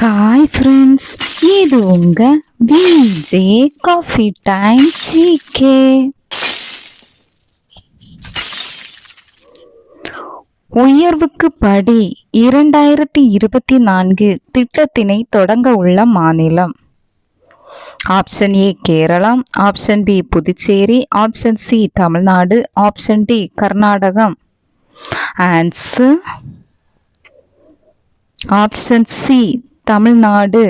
Hi friends, இது உங்க VJ coffee time GK. உயர்வுக்கு படி 2024 திட்டத்தினை தொடங்க உள்ள மாநிலம். Option A Keralam, option B Puducherry, option C Tamil Nadu, option D Karnatakam. Answer option C Tamil Nadu.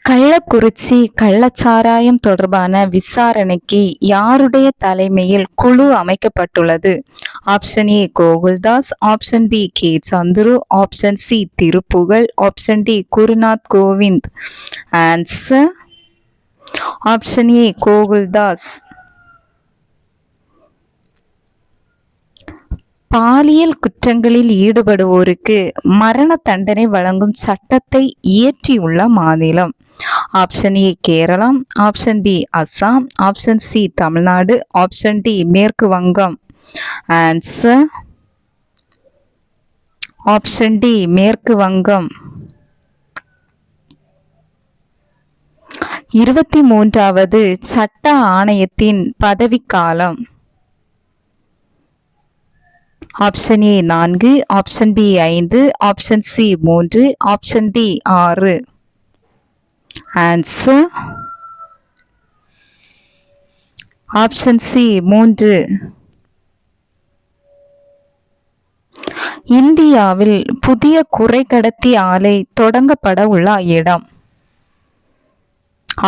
Kallakurichi கள்ளச்சாராயம் தொடர்பான விசாரணைக்கு யாருடைய தலைமையில் குழு அமைக்கப்பட்டுள்ளது? Option A Gokuldas, option B K Chandru, option C Thiruppugazh, option D Gurunath Govind. Answer option A Gokuldas. பாலியல் குற்றங்களில் ஈடுபடுவோருக்கு மரண தண்டனை வழங்கும் சட்டத்தை இயற்றியுள்ள மாநிலம். Option A Keralam, option B Assam, option C Tamil Nadu, option D மேற்கு வங்கம். ஆன்சர் ஆப்ஷன் டி மேற்கு வங்கம். 23வது சட்ட ஆணையத்தின் பதவிக்காலம். Option A 4, option B 5, option C 3, option D 6. Answer option C 3. இந்தியாவில் புதிய குறைக்கடத்தி ஆலை தொடங்கப்பட உள்ள இடம்.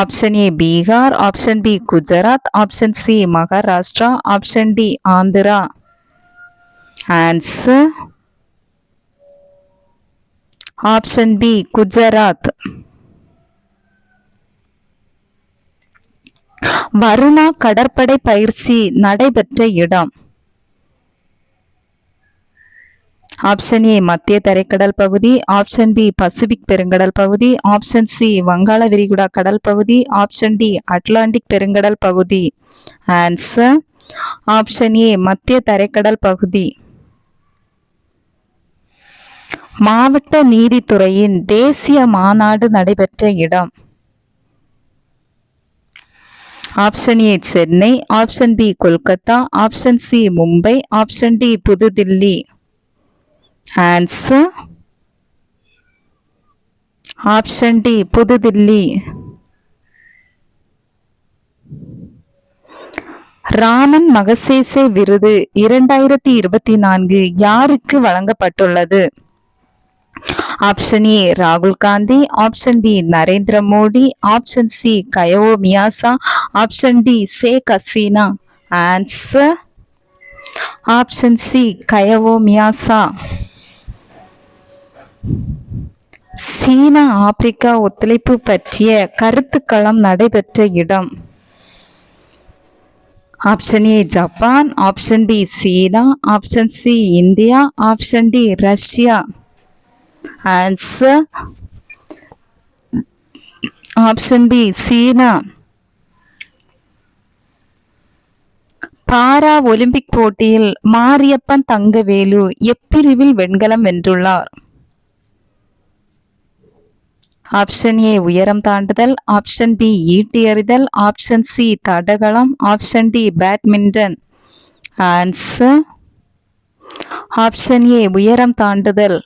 Option A Bihar, option B Gujarat, option C Maharashtra, option D Andhra. Answer option B Gujarat. Varuna கடற்படை பயிற்சி நடைபெற்ற இடம். ஆப்ஷன் ஏ மத்திய தரைக்கடல் பகுதி, ஆப்ஷன் பி பசிபிக் பெருங்கடல் பகுதி, ஆப்ஷன் சி வங்காள விரிகுடா கடல் பகுதி, ஆப்ஷன் டி அட்லாண்டிக் பெருங்கடல் பகுதி. ஆன்சர் ஆப்ஷன் ஏ மத்திய தரைக்கடல் பகுதி. மாவட்ட நீதித்துறையின் தேசிய மாநாடு நடைபெற்ற இடம். Option A Chennai, option B Kolkata, option C Mumbai, option D Pudhu Delhi. Answer option D Pudhu Delhi. Ramon Magsaysay விருது 2024 யாருக்கு வழங்கப்பட்டுள்ளது? ஆப்ஷன் ஏ ராகுல் Gandhi, option B Narendra Modi, option C Hayao Miyazaki, option D Sheikh Hasina. Answer option C Hayao Miyazaki. China Africa ஒத்துழைப்பு பற்றிய கருத்துக்களம் நடைபெற்ற இடம். Option A Japan, option B China, option C India, option D Russia. Answer option B China. Para Olympic போட்டியில் மாரியப்பன் தங்கவேலு எப்பிரிவில் வெண்கலம் வென்றுள்ளார்? Option A உயரம் தாண்டுதல், ஆப்ஷன் பி ஈட்டி எறிதல், ஆப்ஷன் சி தடகளம், option D badminton. Answer option A உயரம் தாண்டுதல்.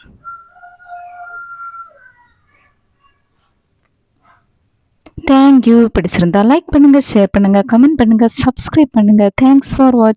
தேங்க்யூ. பிடிச்சிருந்தா லைக் பண்ணுங்க, ஷேர் பண்ணுங்க, கமெண்ட் பண்ணுங்க, சப்ஸ்கிரைப் பண்ணுங்க. தேங்க்ஸ் ஃபார் வாட்சிங்.